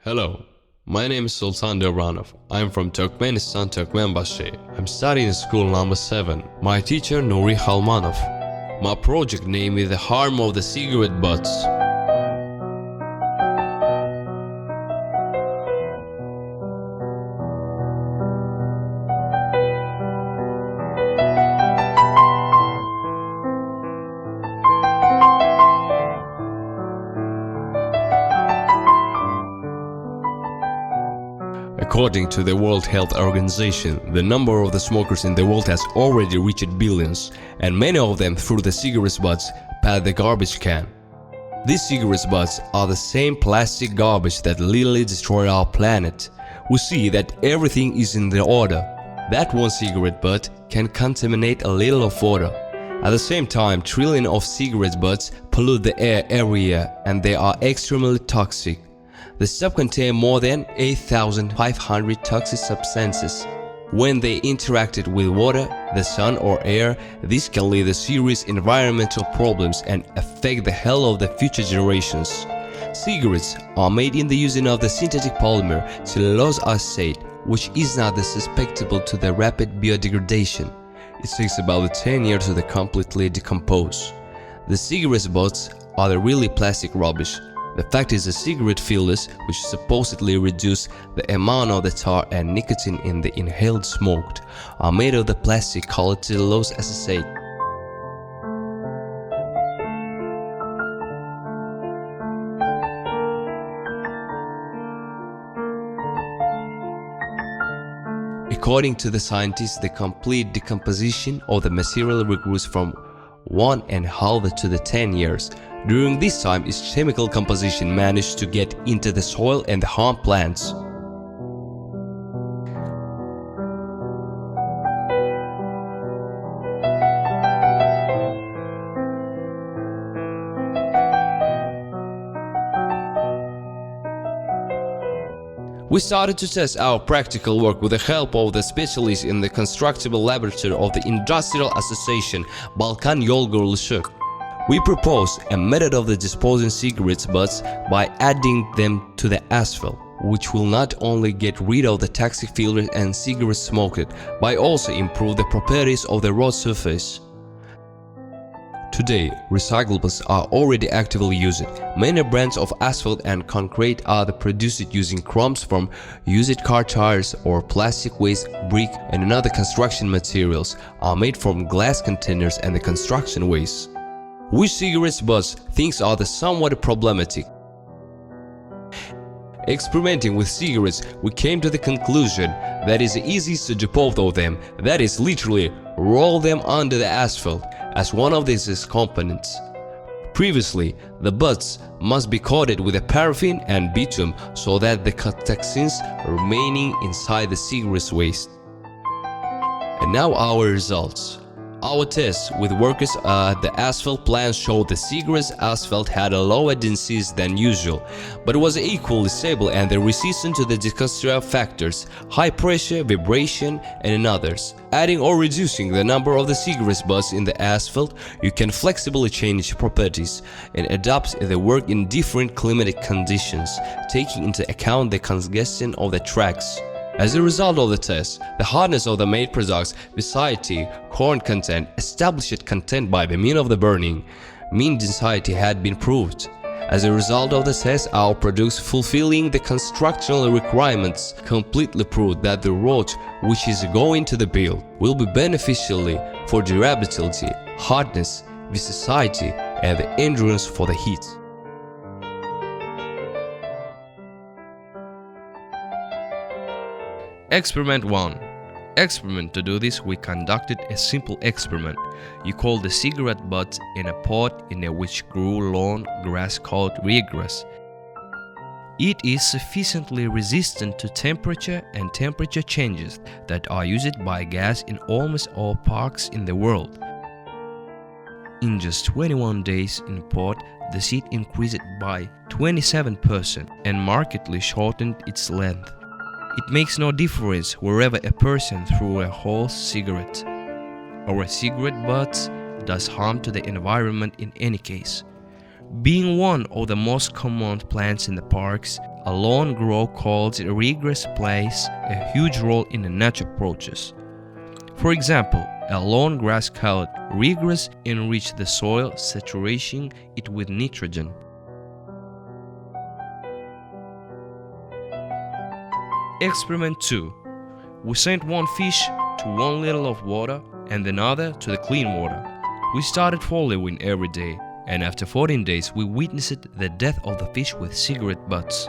Hello, my name is Sultan Devranov. I am from Turkmenistan, Turkmenbashi. I'm studying in school number 7. My teacher Nuri Halmanov. My project name is The Harm of the Cigarette Butts. According to the World Health Organization, the number of the smokers in the world has already reached billions, and many of them through the cigarette butts past the garbage can. These cigarette butts are the same plastic garbage that literally destroy our planet. We see that everything is in the order. That one cigarette butt can contaminate a little of water. At the same time, trillions of cigarette butts pollute the air every year, and they are extremely toxic. The stub contain more than 8,500 toxic substances. When they interacted with water, the sun or air, this can lead to serious environmental problems and affect the health of the future generations. Cigarettes are made in the using of the synthetic polymer cellulose acetate, which is not susceptible to the rapid biodegradation. It takes about 10 years to completely decompose. The cigarette butts are the really plastic rubbish. The fact is the cigarette fillers, which supposedly reduce the amount of the tar and nicotine in the inhaled smoke, are made of the plastic called cellulose acetate. According to the scientists, the complete decomposition of the material requires from 1.5 to 10 years. During this time, its chemical composition managed to get into the soil and harm plants. We started to test our practical work with the help of the specialists in the constructible laboratory of the Industrial Association Balkan Yolguruluşu. We proposed a method of disposing cigarette butts by adding them to the asphalt, which will not only get rid of the toxic filters and cigarette smoke, but also improve the properties of the road surface. Today, recyclables are already actively used. Many brands of asphalt and concrete are produced using crumbs from used car tires or plastic waste. Brick and other construction materials are made from glass containers and the construction waste. Which cigarette butts things are somewhat problematic. Experimenting with cigarettes, we came to the conclusion that it is easiest to dispose of them, that is literally roll them under the asphalt as one of these components. Previously, the butts must be coated with a paraffin and bitumen so that the toxins remaining inside the cigarette waste. And now our results. Our tests with workers at the asphalt plant showed the cigarette asphalt had a lower density than usual, but was equally stable and resistant to the destructive factors, high pressure, vibration, and others. Adding or reducing the number of the cigarette butts in the asphalt, you can flexibly change properties and adapt the work in different climatic conditions, taking into account the congestion of the tracks. As a result of the test, the hardness of the made products, viscosity, corn content, established content by the mean of the burning, mean density had been proved. As a result of the test, our products fulfilling the constructional requirements completely proved that the road which is going to the build will be beneficial for durability, hardness, viscosity, and the endurance for the heat. Experiment 1. Experiment. To do this, we conducted a simple experiment. You call the cigarette butts in a pot in which grew lawn grass called ryegrass. It is sufficiently resistant to temperature and temperature changes that are used by gas in almost all parks in the world. In just 21 days in pot, the seed increased by 27% and markedly shortened its length. It makes no difference wherever a person threw a whole cigarette. Our cigarette butts does harm to the environment in any case. Being one of the most common plants in the parks, a lawn grow called regress plays a huge role in the natural process. For example, a lawn grass called regress enrich the soil, saturating it with nitrogen. Experiment 2. We sent one fish to 1 liter of water and another to the clean water. We started following every day, and after 14 days we witnessed the death of the fish with cigarette butts.